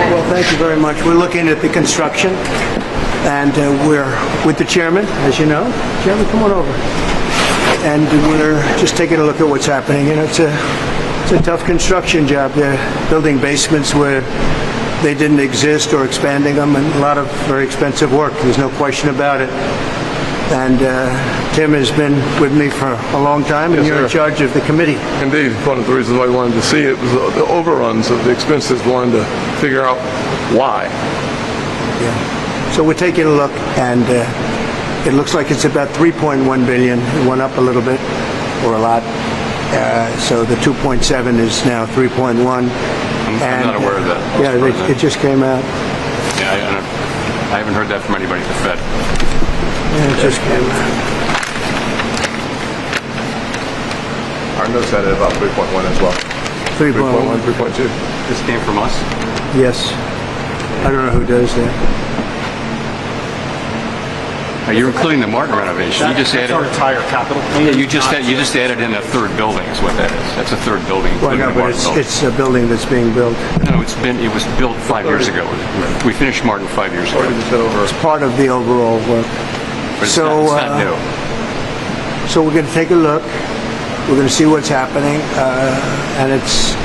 Well, thank you very much. We're looking at the construction, and we're with the chairman, as you know. Chairman, come on over. And we're just taking a look at what's happening. You know, it's a tough construction job. They're building basements where they didn't exist or expanding them, and a lot of very expensive work. There's no question about it. And Tim has been with me for a long time, and you're in charge of the committee. Indeed. One of the reasons I wanted to see it was the overruns of the expenses, wanted to figure out why. Yeah. So we're taking a look, and it looks like it's about 3.1 billion. It went up a little bit, or a lot. So the 2.7 is now 3.1. I'm not aware of that. Yeah, it just came out. Yeah, I haven't heard that from anybody at the Fed. Yeah, it just came out. Our notes had it about 3.1 as well. 3.1. 3.2. This came from us? Yes. I don't know who does that. You're including the Martin renovation. You just added our entire capital. Yeah, you just added in a third building. Is what that is. That's a third building. Well, no, but it's a building that's being built. No, it was built 5 years ago. We finished Martin 5 years ago. It's part of the overall work. But it's not new. So we're going to take a look. We're going to see what's happening, and it's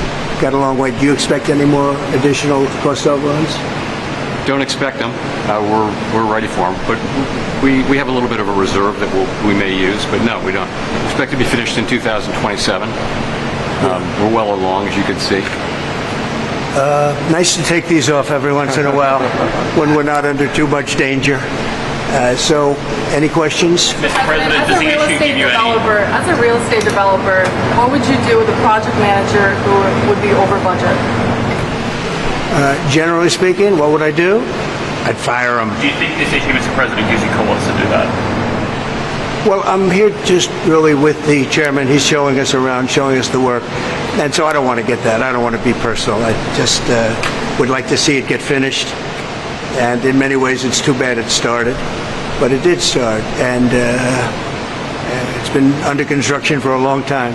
got a long way. Do you expect any more additional cost overruns? Don't expect them. We're ready for them, but we have a little bit of a reserve that we may use. But no, we don't expect to be finished in 2027. We're well along, as you can see. Nice to take these off every once in a while when we're not under too much danger. So, any questions? Mr. President, does the issue give you any... As a real estate developer, what would you do with a project manager who would be over budget? Generally speaking, what would I do? I'd fire him. Do you think this issue, Mr. President, gives you cause to do that? Well, I'm here just really with the chairman. He's showing us around, showing us the work. And so I don't want to get that. I don't want to be personal. I just would like to see it get finished. And in many ways, it's too bad it started. But it did start. And it's been under construction for a long time.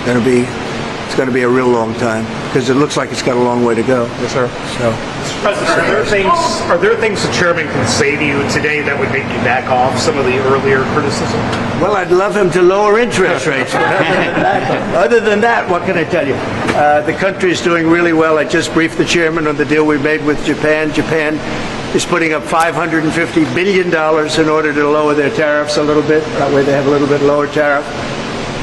It's going to be a real long time, because it looks like it's got a long way to go. Yes, sir. So, Mr. President, are there things the chairman can say to you today that would make you back off some of the earlier criticism? well, I'd love him to lower interest rates. Other than that, what can I tell you? The country is doing really well. I just briefed the chairman on the deal we made with Japan. Japan is putting up $550 billion in order to lower their tariffs a little bit. That way they have a little bit lower tariff.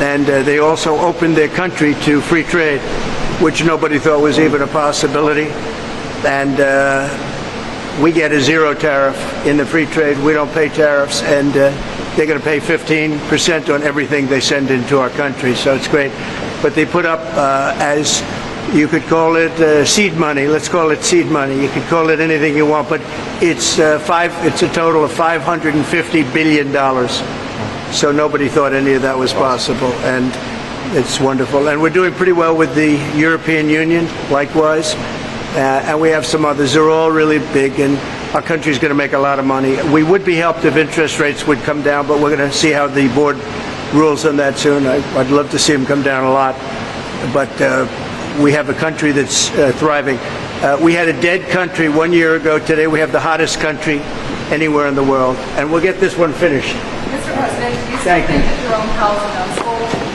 And they also opened their country to free trade, which nobody thought was even a possibility. And we get a zero tariff in the free trade. We don't pay tariffs, and they're going to pay 15% on everything they send into our country. So it's great. But they put up, as you could call it, seed money. Let's call it seed money. You could call it anything you want, but it's a total of $550 billion. So nobody thought any of that was possible, and it's wonderful. And we're doing pretty well with the European Union, likewise, and we have some others. They're all really big, and our country's going to make a lot of money. We would be helped if interest rates would come down, but we're going to see how the board rules on that soon. I'd love to see them come down a lot, but we have a country that's thriving. We had a dead country 1 year ago. Today we have the hottest country anywhere in the world, and we'll get this one finished. Mr. President, do you Thank you. think that your own housing unfold?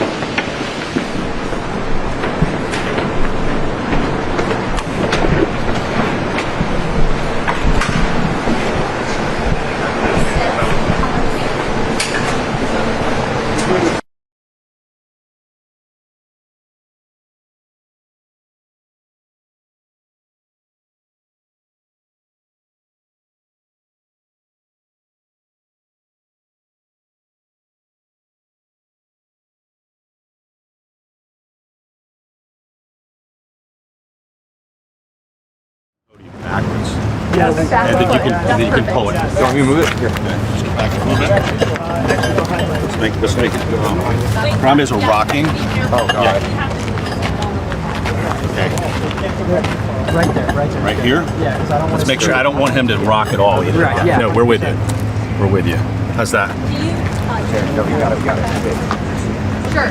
then you can pull it. You want me to move it? Here. Let's make it. Problem is we're rocking. Oh, God. Right there. Right here? Yeah, because I don't want Let's make sure. I don't want him to rock at all either. Right, yeah. No, we're with you. We're with you. How's that? Sure.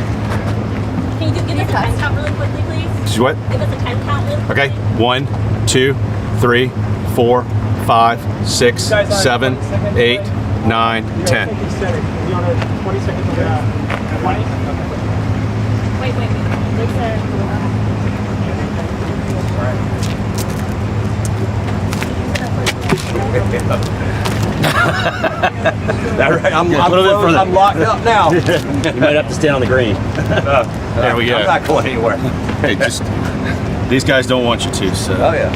Can you give us a 10 count really quickly, please? What? Give us a 10 count really quickly. Okay. 1, 2, 3, 4, 5, 6, 7, 8, 9, 10. Wait. Make sure. I'm a little bit further. I'm locked up now. You might have to stay on the green. There we go. I'm not going anywhere. Hey, just these guys don't want you to. So. Oh yeah.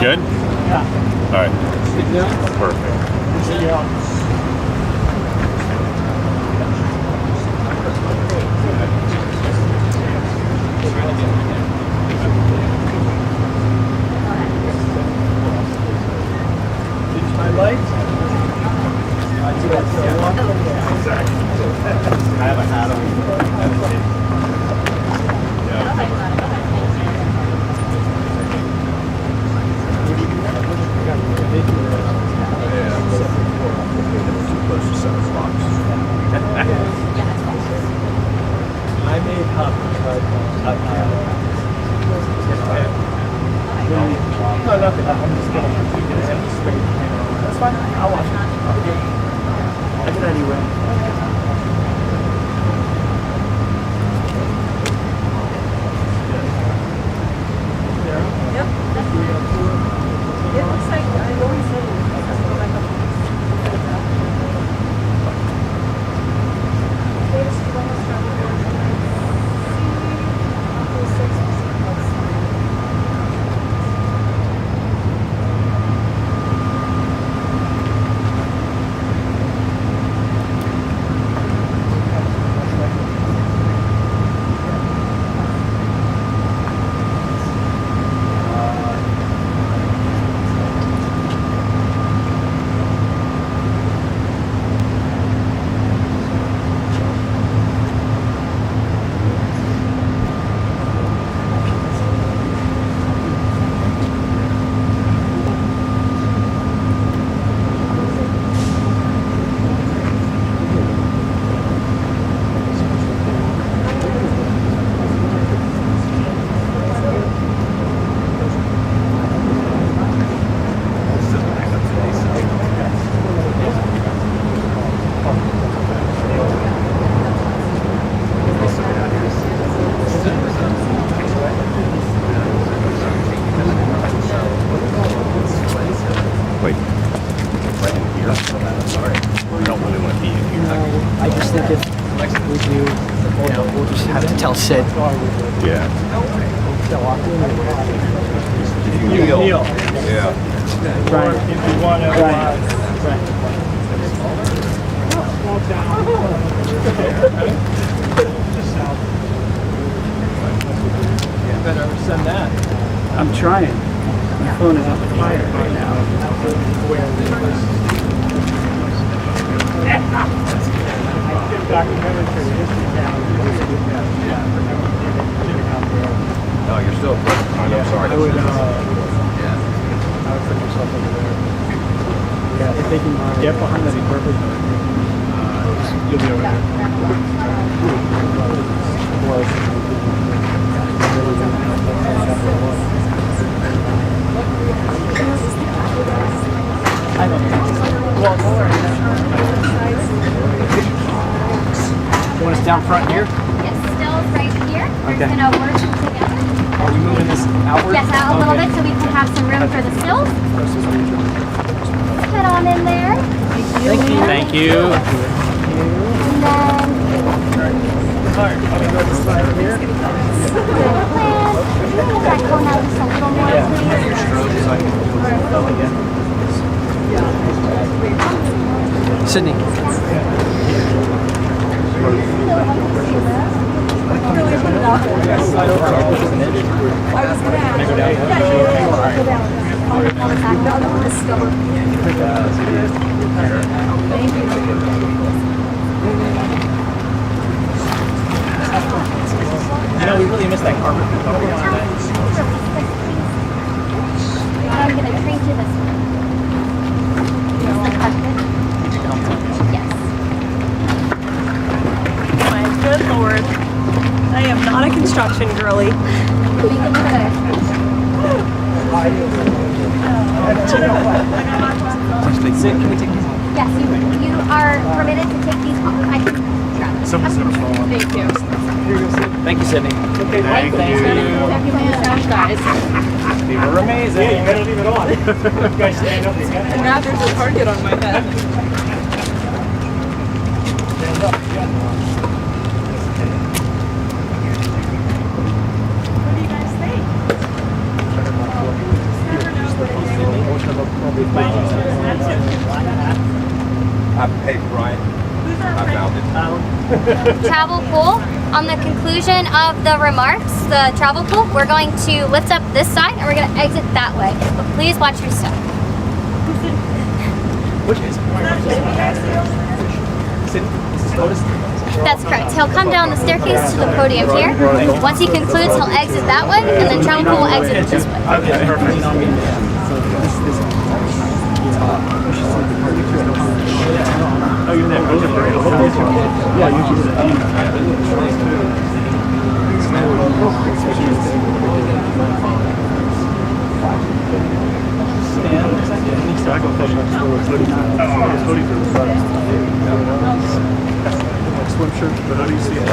Good? Yeah. All right. Perfect. I just think if we do, we'll just have to tell Sid. Yeah. Brian, if you want to. Better send that. I'm trying. My phone is on fire right now. No, you're still. I'm sorry. I would put yourself over there. Yeah, if they can get behind, that'd be perfect. You'll be over there. I don't know. Well, you want us down front here? Yes, stills right here. Okay. And over together. Are we moving this outward? Yes, out a little bit so we can have some room for the stills. Head on in there. Thank you. Thank you. And then plan. That going out just a little more, please. Sydney. really put it out there. I was gonna ask. The other one is stubborn. Thank you. You know, we really missed that carpet. I'm gonna train to this one. Just the carpet. Yes. My good lord. I am not a construction girly. Make it look better. Yes, you are permitted to take these off. I can grab them. Someone's gonna fall off. Thank you. Thank you, Sydney. Thank you. Guys. You were amazing. Yeah, you gotta leave it on. You guys stand up together. And now there's a target on my head. What do you guys think? Hey, Brian. I found it. Travel pool. On the conclusion of the remarks, the travel pool, we're going to lift up this side and we're going to exit that way. But please watch your step. That's correct. He'll come down the staircase to the podium here. Once he concludes, he'll exit that way, and then travel pool will exit this way. Okay, perfect. Oh, you're there. Yeah, you Swim shirt, but how do you see it? No,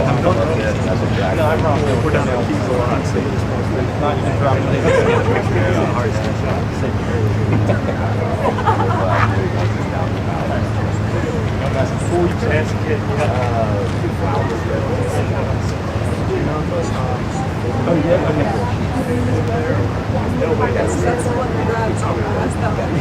I'm wrong. We're down at Keys a lot, so you're supposed to not even drop before you can ask a kid, you oh, yeah? Okay. That's the one that grabs me. That's that one.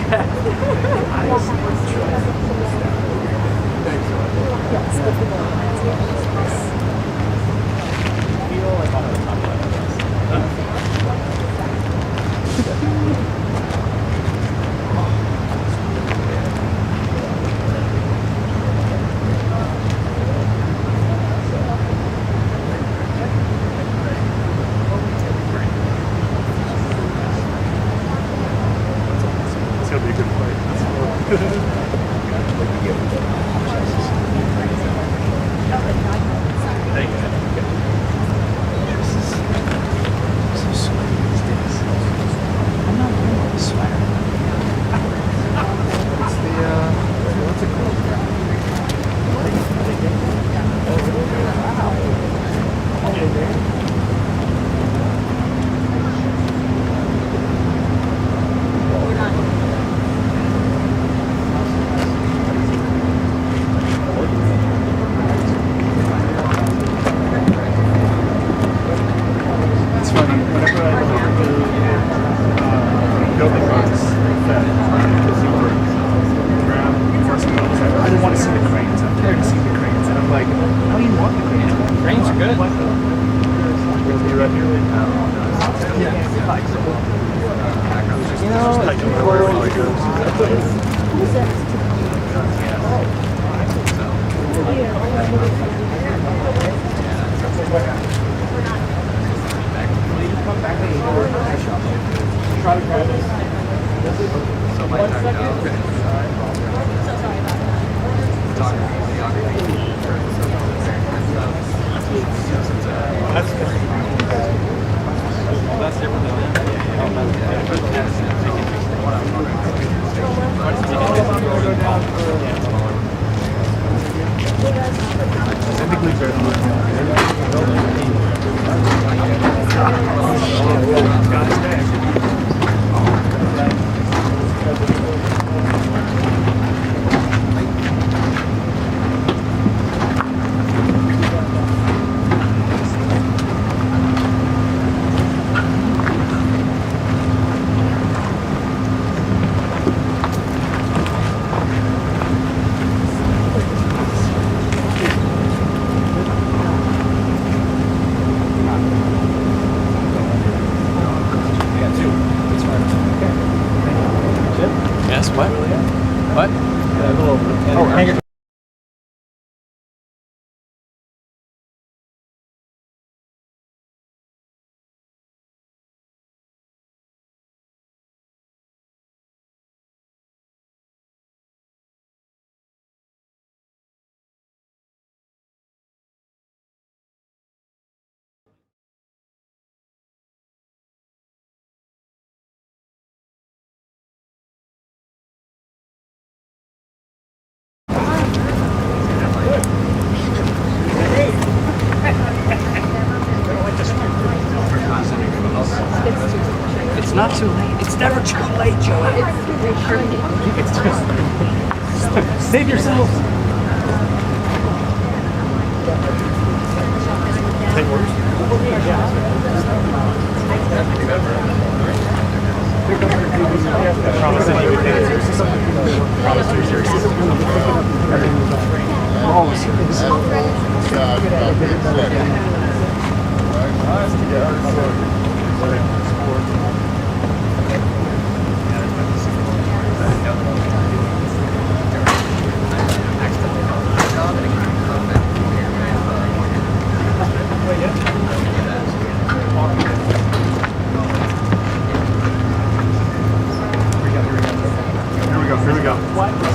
It's gonna be a good fight. It's funny, whenever I go to building runs, that grab first of all, I didn't want to see the cranes. I'm there to see the cranes. And I'm like, how do you want the cranes? Cranes are good. We'll be right here. Try to grab it. So sorry about That's different It's not too late. It's never too late, Joey. Save yourself. Here we go. What?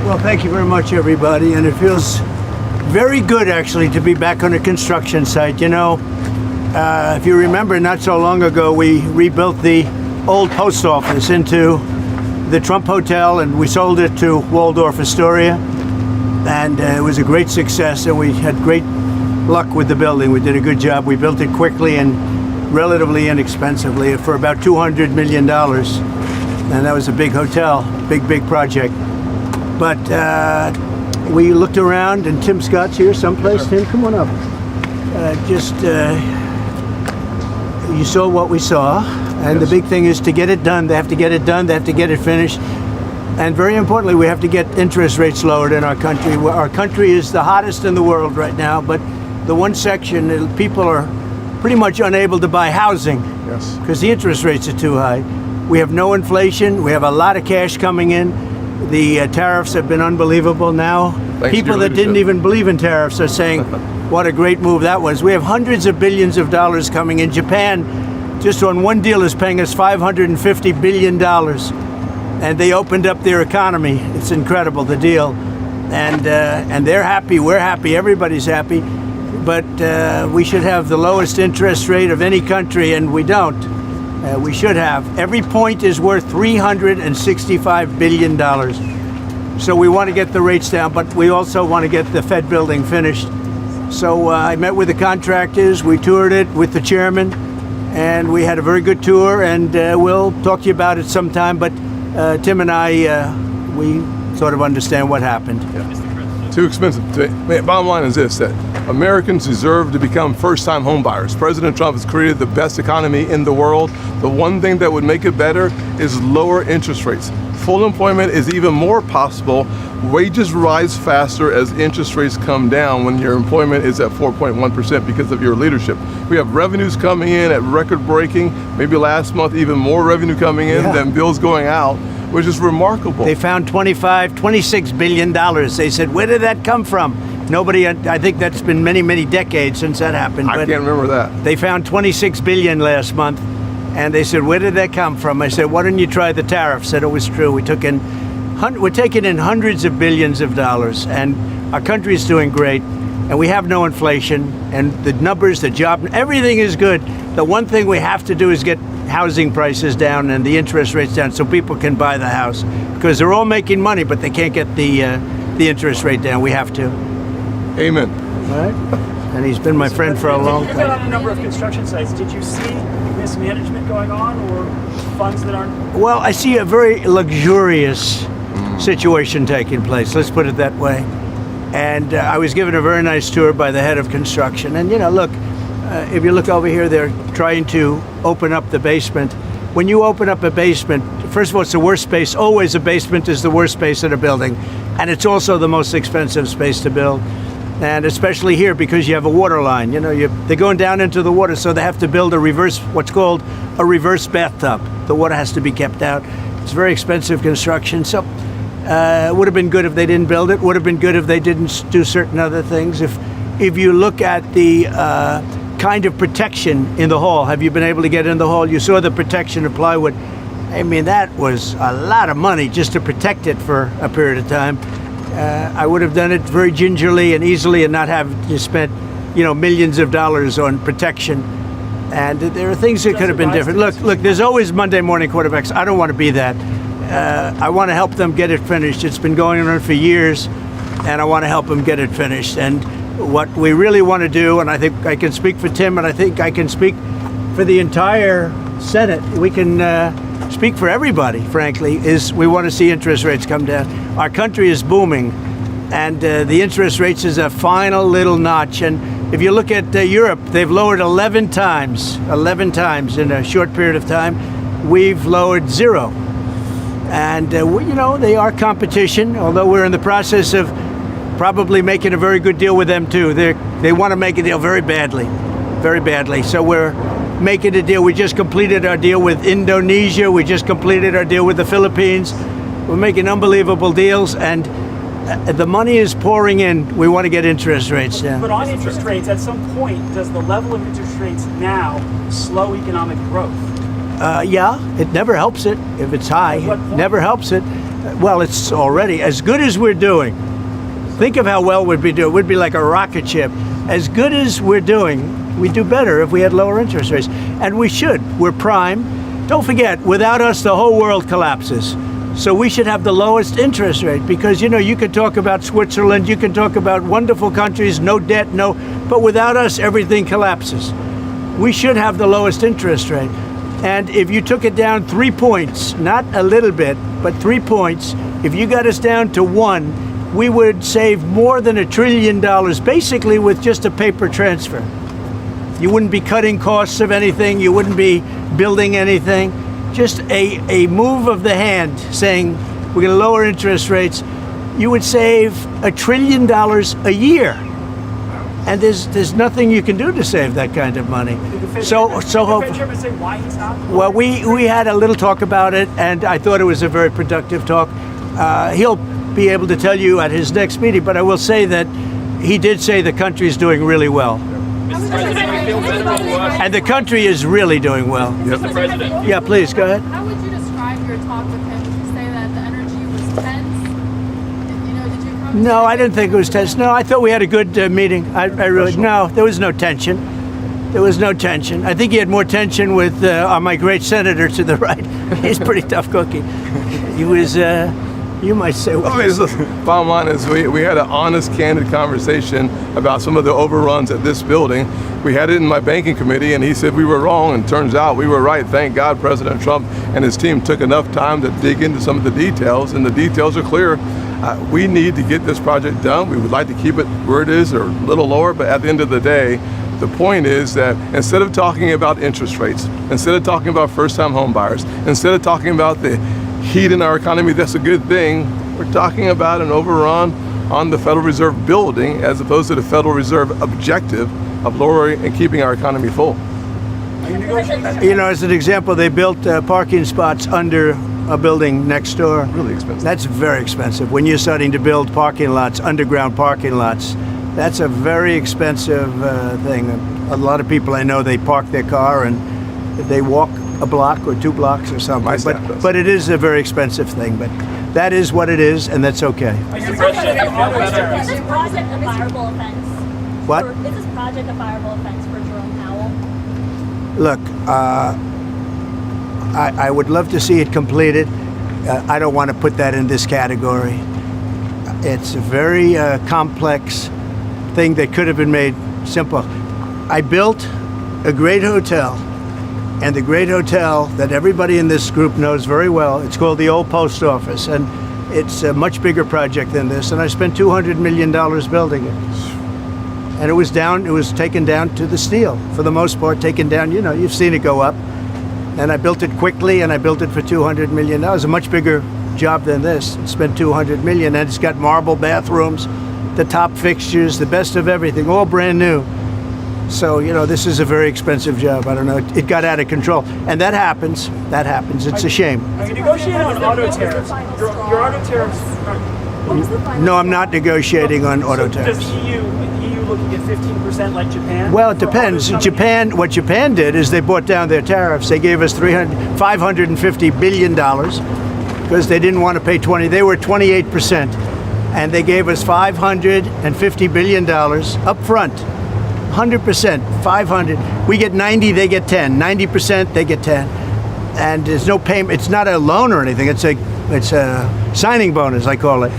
Well, thank you very much, everybody, and it feels very good, actually, to be back on a construction site. You know, if you remember, not so long ago, we rebuilt the old post office into the Trump Hotel, and we sold it to Waldorf Astoria, and it was a great success, and we had great luck with the building. We did a good job. We built it quickly and relatively inexpensively for about $200 million, and that was a big hotel, big project. But we looked around, and Tim Scott's here someplace. Tim, come on up. You saw what we saw, and the big thing is to get it done. They have to get it done. They have to get it finished. And very importantly, we have to get interest rates lowered in our country. Our country is the hottest in the world right now, but the one section, people are pretty much unable to buy housing because the interest rates are too high. We have no inflation. We have a lot of cash coming in. The tariffs have been unbelievable now. People that didn't even believe in tariffs are saying, what a great move that was. We have hundreds of billions of dollars coming in. Japan, just on one deal, is paying us $550 billion. And they opened up their economy. It's incredible, the deal. And they're happy, we're happy, everybody's happy. But we should have the lowest interest rate of any country, and we don't. We should have. Every point is worth $365 billion. So we want to get the rates down, but we also want to get the Fed building finished. So I met with the contractors, we toured it with the chairman, and we had a very good tour, and we'll talk to you about it sometime, but Tim and I, we sort of understand what happened. Too expensive. Bottom line is this, that Americans deserve to become first-time home buyers. President Trump has created the best economy in the world. The one thing that would make it better is lower interest rates. Full employment is even more possible. Wages rise faster as interest rates come down when your employment is at 4.1% because of your leadership. We have revenues coming in at record-breaking, maybe last month even more revenue coming in than bills going out, which is remarkable. They found $26 billion. They said, where did that come from? Nobody, I think that's been many decades since that happened. I can't remember that. They found $26 billion last month, and they said, where did that come from? I said, why don't you try the tariff? Said it was true. We're taking in hundreds of billions of dollars, and our country is doing great, and we have no inflation, and the numbers, the job, everything is good. The one thing we have to do is get housing prices down and the interest rates down so people can buy the house, because they're all making money, but they can't get the interest rate down. We have to. Amen. All right. And he's been my friend for a long You've been on time. a number of construction sites. Did you see mismanagement going on, or funds that aren't? Well, I see a very luxurious situation taking place. Let's put it that way. And I was given a very nice tour by the head of construction. And, you know, look, if you look over here, they're trying to open up the basement. When you open up a basement, first of all, it's the worst space. Always a basement is the worst space in a building. And it's also the most expensive space to build. And especially here, because you have a water line. You know, they're going down into the water, so they have to build what's called a reverse bathtub. The water has to be kept out. It's very expensive construction. So it would have been good if they didn't build it. Would have been good if they didn't do certain other things. If you look at the kind of protection in the hall, have you been able to get in the hall? You saw the protection of plywood. I mean, that was a lot of money just to protect it for a period of time. I would have done it very gingerly and easily and not have to spend, millions of dollars on protection. And there are things that could have been different. Look, there's always Monday morning quarterbacks. I don't want to be that. I want to help them get it finished. It's been going on for years, and I want to help them get it finished. And what we really want to do, and I think I can speak for Tim, and I think I can speak for the entire Senate, we can speak for everybody, frankly, is we want to see interest rates come down. Our country is booming, and the interest rates is a final little notch. And if you look at Europe, they've lowered 11 times in a short period of time. We've lowered 0. And, they are competition, although we're in the process of probably making a very good deal with them, too. They want to make a deal very badly. So we're making a deal. We just completed our deal with Indonesia. We just completed our deal with the Philippines. We're making unbelievable deals, and the money is pouring in. We want to get interest rates down. But on interest rates, at some point, does the level of interest rates now slow economic growth? Yeah, it never helps it if it's high. Never helps it. Well, it's already as good as we're doing. Think of how well we'd be doing. We'd be like a rocket ship. As good as we're doing, we'd do better if we had lower interest rates. And we should. We're prime. Don't forget, without us, the whole world collapses. So we should have the lowest interest rate because, you can talk about Switzerland, you can talk about wonderful countries, no debt, but without us, everything collapses. We should have the lowest interest rate. And if you took it down 3 points, not a little bit, but 3 points, if you got us down to 1, we would save more than $1 trillion, basically with just a paper transfer. You wouldn't be cutting costs of anything. You wouldn't be building anything. Just a move of the hand saying we're going to lower interest rates. You would save $1 trillion a year. And there's nothing you can do to save that kind of money. So hope. Well, we had a little talk about it, and I thought it was a very productive talk. He'll be able to tell you at his next meeting, but I will say that he did say the country is doing really well. And the country is really doing well. Mr. President. Yeah, please, go ahead. How would you describe your talk with him? Would you say that the energy was tense? Did you come No, I didn't think it was tense. No, I thought we had a good meeting. No, there was no tension. There was no tension. I think he had more tension with my great senator to the right. He's a pretty tough cookie. He was, you might say, well. Bottom line is we had an honest, candid conversation about some of the overruns at this building. We had it in my banking committee, and he said we were wrong, and turns out we were right. Thank God President Trump and his team took enough time to dig into some of the details, and the details are clear. We need to get this project done. We would like to keep it where it is or a little lower, but at the end of the day, the point is that instead of talking about interest rates, instead of talking about first-time home buyers, instead of talking about the heat in our economy, that's a good thing, we're talking about an overrun on the Federal Reserve building as opposed to the Federal Reserve objective of lowering and keeping our economy full. As an example, they built parking spots under a building next door. Really expensive. That's very expensive. When you're starting to build parking lots, underground parking lots, that's a very expensive thing. A lot of people I know, they park their car and they walk a block or 2 blocks or something. But it is a very expensive thing. But that is what it is, and that's okay. Mr. President, is this project a fireable offense? What? Is this project a fireable offense for Jerome Powell? Look, I would love to see it completed. I don't want to put that in this category. It's a very complex thing that could have been made simple. I built a great hotel, and the great hotel that everybody in this group knows very well, it's called the Old Post Office, and it's a much bigger project than this, and I spent $200 million building it. And it was taken down to the steel, for the most part, taken down, you've seen it go up. And I built it quickly, and I built it for $200 million. That was a much bigger job than this. It spent $200 million, and it's got marble bathrooms, the top fixtures, the best of everything, all brand new. So, this is a very expensive job. I don't know. It got out of control. And that happens. It's a shame. Are you negotiating on auto tariffs? Your auto tariffs. No, I'm not negotiating on auto tariffs. Does EU looking at 15% like Japan? Well, it depends. What Japan did is they brought down their tariffs. They gave us $550 billion because they didn't want to pay 20. They were 28%. And they gave us $550 billion up front. 100%, 500. We get 90, they get 10. 90%, they get 10. And there's no payment. It's not a loan or anything. It's a signing bonus, I call it.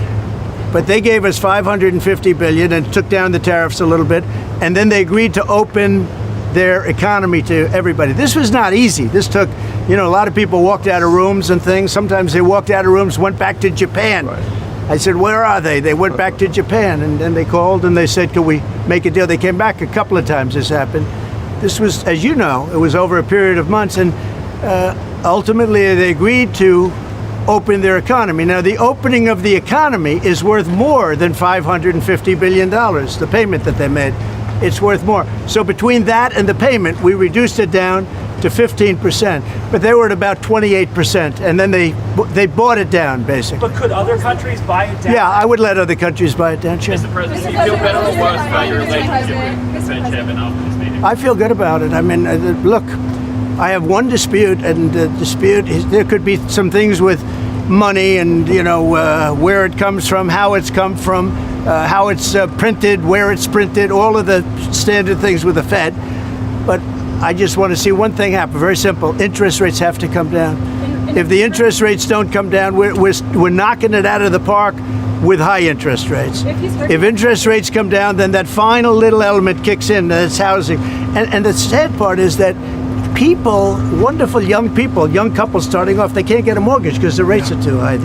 But they gave us $550 billion and took down the tariffs a little bit, and then they agreed to open their economy to everybody. This was not easy. This took, a lot of people walked out of rooms and things. Sometimes they walked out of rooms, went back to Japan. Right. I said, where are they? They went back to Japan, and then they called and they said, can we make a deal? They came back a couple of times. This happened. This was, as you know, it was over a period of months, and ultimately they agreed to open their economy. Now, the opening of the economy is worth more than $550 billion, the payment that they made. It's worth more. So between that and the payment, we reduced it down to 15%. But they were at about 28%, and then they bought it down, basically. But could other countries buy it down? Yeah, I would let other countries buy it down, sure. Mr. President, do you feel better or worse about your relationship with the Fed chairman after this meeting? I feel good about it. I mean, look, I have one dispute, and the dispute is there could be some things with money and, where it comes from, how it's come from, how it's printed, where it's printed, all of the standard things with the Fed. But I just want to see one thing happen. Very simple. Interest rates have to come down. If the interest rates don't come down, we're knocking it out of the park with high interest rates. If interest rates come down, then that final little element kicks in. That's housing. And the sad part is that people, wonderful young people, young couples starting off, they can't get a mortgage because the rates are too high.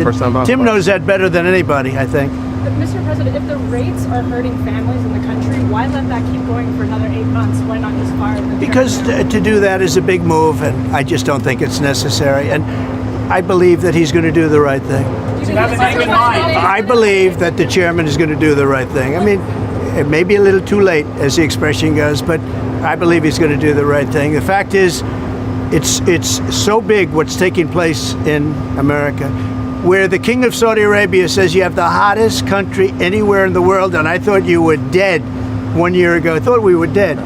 Tim knows that better than anybody, I think. But Mr. President, if the rates are hurting families in the country, why let that keep going for another 8 months? Why not just fire the Because to do that is a big move, and I just don't think it's necessary. And I believe that he's going to do the right thing. Do you have a name in mind? I believe that the chairman is going to do the right thing. I mean, it may be a little too late, as the expression goes, but I believe he's going to do the right thing. The fact is, it's so big what's taking place in America, where the King of Saudi Arabia says you have the hottest country anywhere in the world, and I thought you were dead 1 year ago. I thought we were dead.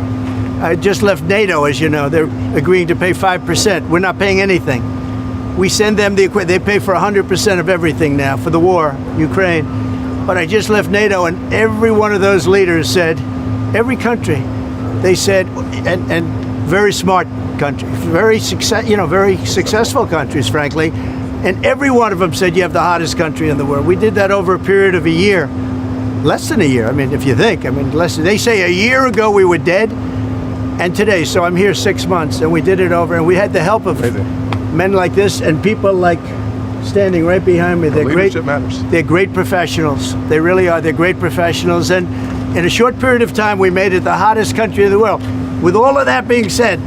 I just left NATO, as you know. They're agreeing to pay 5%. We're not paying anything. We send them the equipment. They pay for 100% of everything now for the war, Ukraine. But I just left NATO, and every one of those leaders said, every country, they said, and very smart countries, very successful countries, frankly, and every one of them said you have the hottest country in the world. We did that over a period of a year, less than a year. I mean, if you think, they say a year ago we were dead, and today, so I'm here 6 months, and we did it over, and we had the help of men like this and people like standing right behind me. They're leadership matters. They're great professionals. They really are. They're great professionals, and in a short period of time, we made it the hottest country in the world. With all of that being said,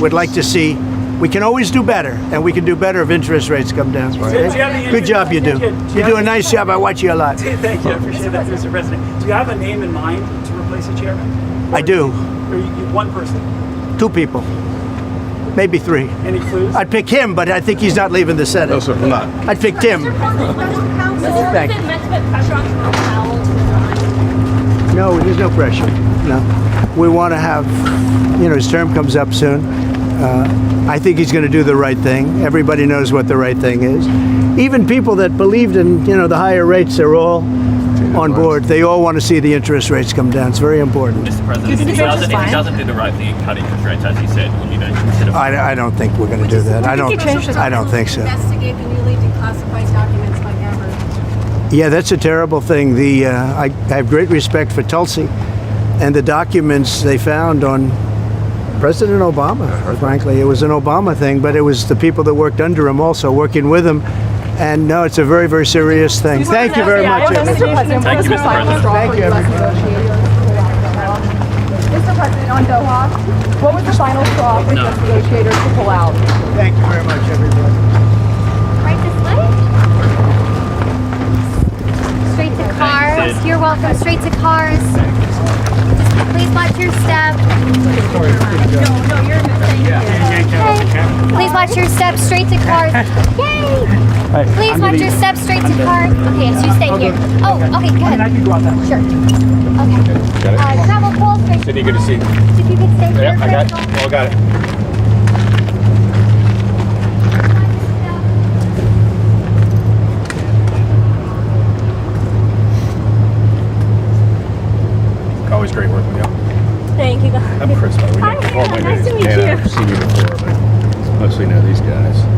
we'd like to see, we can always do better, and we can do better if interest rates come down. Good job you do. You do a nice job. I watch you a lot. Thank you. I appreciate that, Mr. President. Do you have a name in mind to replace the chairman? I do. Or one person? 2 people. Maybe 3. Any clues? I'd pick him, but I think he's not leaving the Senate. No, sir, I'm not. I'd pick Tim. Thank you. No, there's no pressure. No. We want to have, his term comes up soon. I think he's going to do the right thing. Everybody knows what the right thing is. Even people that believed in, the higher rates, they're all on board. They all want to see the interest rates come down. It's very important. Mr. President, if he doesn't do the right thing and cut interest rates, as he said, will you then consider... I don't think we're going to do that. I don't think so. Investigate the newly declassified documents like ever. Yeah, that's a terrible thing. I have great respect for Tulsi and the documents they found on President Obama, frankly. It was an Obama thing, but it was the people that worked under him also, working with him. And no, it's a very, very serious thing. Thank you very much. Thank you, Mr. President. Thank you, everybody. Mr. President, on Doha, what was the final straw for U.S. negotiators to pull out? Thank you very much, everybody. Right this way. Straight to cars. You're welcome. Straight to cars. Just please watch your step. No, you're Okay. Please watch your step. Straight to cars. Yay! Please watch your step. Straight to cars. Okay, so you stay here. Oh, okay, go ahead. I can go out that way. Sure. Okay. Travel pool. Straight. Sydney, good to see you. If you could stay here. Yeah, I got it. All got it. Always great working with you. Thank you. I'm Chris. We Hi, met before. Hannah. My Nice name to is meet Dan. you. I've seen you before, but mostly know these guys.